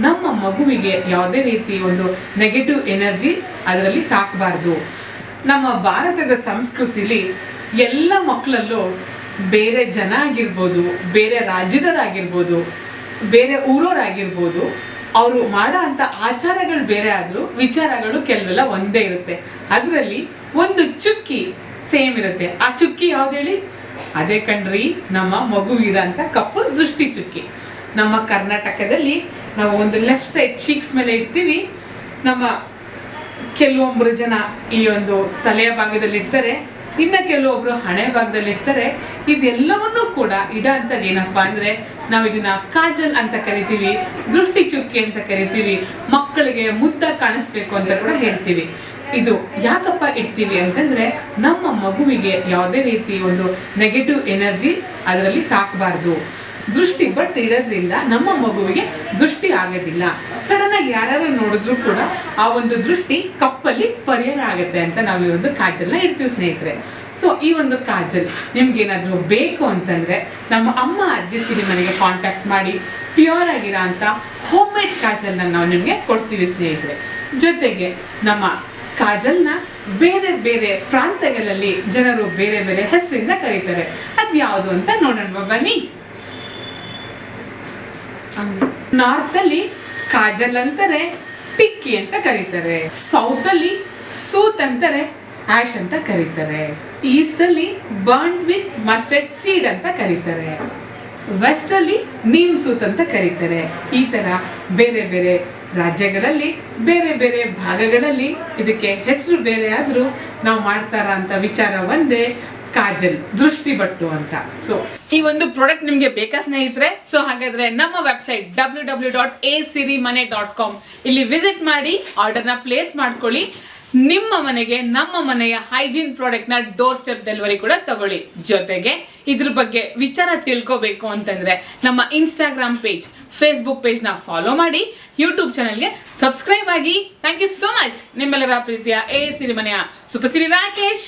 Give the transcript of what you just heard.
ನಮ್ಮ ಮಗುವಿಗೆ ಯಾವುದೇ ರೀತಿ ಒಂದು ನೆಗೆಟಿವ್ ಎನರ್ಜಿ ಅದರಲ್ಲಿ ತಾಕಬಾರ್ದು. ನಮ್ಮ ಭಾರತದ ಸಂಸ್ಕೃತಿಲಿ ಎಲ್ಲ ಮಕ್ಕಳಲ್ಲೂ ಬೇರೆ ಜನ ಆಗಿರ್ಬೋದು, ಬೇರೆ ರಾಜ್ಯದವರಾಗಿರ್ಬೋದು, ಬೇರೆ ಊರವರಾಗಿರ್ಬೋದು, ಅವರು ಮಾಡೋ ಅಂಥ ಆಚಾರಗಳು ಬೇರೆ ಆದರೂ ವಿಚಾರಗಳು ಕೆಲವೆಲ್ಲ ಒಂದೇ ಇರುತ್ತೆ. ಅದರಲ್ಲಿ ಒಂದು ಚುಕ್ಕಿ ಸೇಮ್ ಇರುತ್ತೆ. ಆ ಚುಕ್ಕಿ ಯಾವ್ದು ಹೇಳಿ? ಅದೇ ಕಣ್ರಿ ನಮ್ಮ ಮಗುವಿಡ ಅಂತ ಕಪ್ಪು ದೃಷ್ಟಿ ಚುಕ್ಕಿ. ನಮ್ಮ ಕರ್ನಾಟಕದಲ್ಲಿ ನಾವು ಒಂದು ಲೆಫ್ಟ್ ಸೈಡ್ ಚೀಕ್ಸ್ ಮೇಲೆ ಇಡ್ತೀವಿ. ನಮ್ಮ ಕೆಲವೊಬ್ಬರು ಜನ ಈ ಒಂದು ತಲೆಯ ಭಾಗದಲ್ಲಿ ಇಡ್ತಾರೆ, ಇನ್ನು ಕೆಲವೊಬ್ರು ಹಣೆ ಭಾಗದಲ್ಲಿ ಇಡ್ತಾರೆ. ಇದೆಲ್ಲವನ್ನೂ ಕೂಡ ಇಡ ಅಂಥದ್ದು ಏನಪ್ಪ ಅಂದರೆ ನಾವು ಇದನ್ನ ಕಾಜಲ್ ಅಂತ ಕರಿತೀವಿ, ದೃಷ್ಟಿ ಚುಕ್ಕಿ ಅಂತ ಕರಿತೀವಿ, ಮಕ್ಕಳಿಗೆ ಮುದ್ದಾಗಿ ಕಾಣಿಸ್ಬೇಕು ಅಂತ ಕೂಡ ಹೇಳ್ತೀವಿ. ಇದು ಯಾಕಪ್ಪ ಇಡ್ತೀವಿ ಅಂತಂದ್ರೆ ನಮ್ಮ ಮಗುವಿಗೆ ಯಾವುದೇ ರೀತಿ ಒಂದು ನೆಗೆಟಿವ್ ಎನರ್ಜಿ ಅದರಲ್ಲಿ ತಾಕಬಾರ್ದು. ದೃಷ್ಟಿ ಬಟ್ ಇಡೋದ್ರಿಂದ ನಮ್ಮ ಮಗುವಿಗೆ ದೃಷ್ಟಿ ಆಗೋದಿಲ್ಲ. ಸಡನ್ ಆಗಿ ಯಾರು ನೋಡಿದ್ರು ಕೂಡ ಆ ಒಂದು ದೃಷ್ಟಿ ಕಪ್ಪಲ್ಲಿ ಪರಿಹಾರ ಆಗುತ್ತೆ ಅಂತ ನಾವು ಈ ಒಂದು ಕಾಜಲ್ನ ಇಡ್ತೀವಿ ಸ್ನೇಹಿತರೆ. ಸೊ ಈ ಒಂದು ಕಾಜಲ್ ನಿಮ್ಗೆ ಏನಾದರೂ ಬೇಕು ಅಂತಂದ್ರೆ ನಮ್ಮ ಅಮ್ಮ ಅಜ್ಜಿ ಸಿರಿ ಮನೆಗೆ ಕಾಂಟ್ಯಾಕ್ಟ್ ಮಾಡಿ ಪ್ಯೂರ್ ಆಗಿರೋ ಅಂತ ಹೋಮ್ ಮೇಡ್ ಕಾಜಲ್ನ ನಾವು ನಿಮಗೆ ಕೊಡ್ತೀವಿ ಸ್ನೇಹಿತರೆ. ಜೊತೆಗೆ ನಮ್ಮ ಕಾಜಲ್ನ ಬೇರೆ ಬೇರೆ ಪ್ರಾಂತ್ಯಗಳಲ್ಲಿ ಜನರು ಬೇರೆ ಬೇರೆ ಹೆಸರಿಂದ ಕರೀತಾರೆ. ಅದ್ಯಾವುದು ಅಂತ ನೋಡೋಣ ಬನ್ನಿ. ನಾರ್ತ್ ಅಲ್ಲಿ ಕಾಜಲ್ ಅಂತಾರೆ, ಟಿಕ್ಕಿ ಅಂತ ಕರೀತಾರೆ. ಸೌತ್ ಅಲ್ಲಿ ಸೂತ್ ಅಂತಾರೆ, ಆಶ್ ಅಂತ ಕರೀತಾರೆ. ಈಸ್ಟ್ ಅಲ್ಲಿ ಬರ್ನ್ಡ್ ವಿತ್ ಮಸ್ಟರ್ಡ್ ಸೀಡ್ ಅಂತ ಕರೀತಾರೆ. ವೆಸ್ಟ್ ಅಲ್ಲಿ ನೀಮ್ ಸೂತ್ ಅಂತ ಕರೀತಾರೆ. ಈ ತರ ಬೇರೆ ಬೇರೆ ರಾಜ್ಯಗಳಲ್ಲಿ ಬೇರೆ ಬೇರೆ ಭಾಗಗಳಲ್ಲಿ ಇದಕ್ಕೆ ಹೆಸರು ಬೇರೆ ಆದ್ರೂ ನಾವು ಮಾಡ್ತಾರ ಅಂತ ವಿಚಾರ ಒಂದೇ, ಕಾಜಲ್ ದೃಷ್ಟಿ ಬಟ್ಟು ಅಂತ. ಸೊ ಈ ಒಂದು ಪ್ರಾಡಕ್ಟ್ ನಿಮ್ಗೆ ಬೇಕಾ ಸ್ನೇಹಿತರೆ? ಸೊ ಹಾಗಾದ್ರೆ ನಮ್ಮ ವೆಬ್ಸೈಟ್ www.asirimane.com ಇಲ್ಲಿ ವಿಸಿಟ್ ಮಾಡಿ ಆರ್ಡರ್ನ ಪ್ಲೇಸ್ ಮಾಡ್ಕೊಳ್ಳಿ. ನಿಮ್ಮ ಮನೆಗೆ ನಮ್ಮ ಮನೆಯ ಹೈಜೀನ್ ಪ್ರಾಡಕ್ಟ್ ನ ಡೋರ್ ಸ್ಟೆಪ್ ಡೆಲಿವರಿ ಕೂಡ ತಗೊಳ್ಳಿ. ಜೊತೆಗೆ ಇದ್ರ ಬಗ್ಗೆ ವಿಚಾರ ತಿಳ್ಕೋಬೇಕು ಅಂತಂದ್ರೆ ನಮ್ಮ ಇನ್ಸ್ಟಾಗ್ರಾಮ್ ಪೇಜ್, ಫೇಸ್ಬುಕ್ ಪೇಜ್ ನ ಫಾಲೋ ಮಾಡಿ, ಯೂಟ್ಯೂಬ್ ಚಾನೆಲ್ಗೆ ಸಬ್ಸ್ಕ್ರೈಬ್ ಆಗಿ. Thank you so much. ನಿಮ್ಮೆಲ್ಲರ ಪ್ರೀತಿಯ ಎ ಸಿರಿಮನೆಯ ಸುಪಸಿರಿ ರಾಕೇಶ್.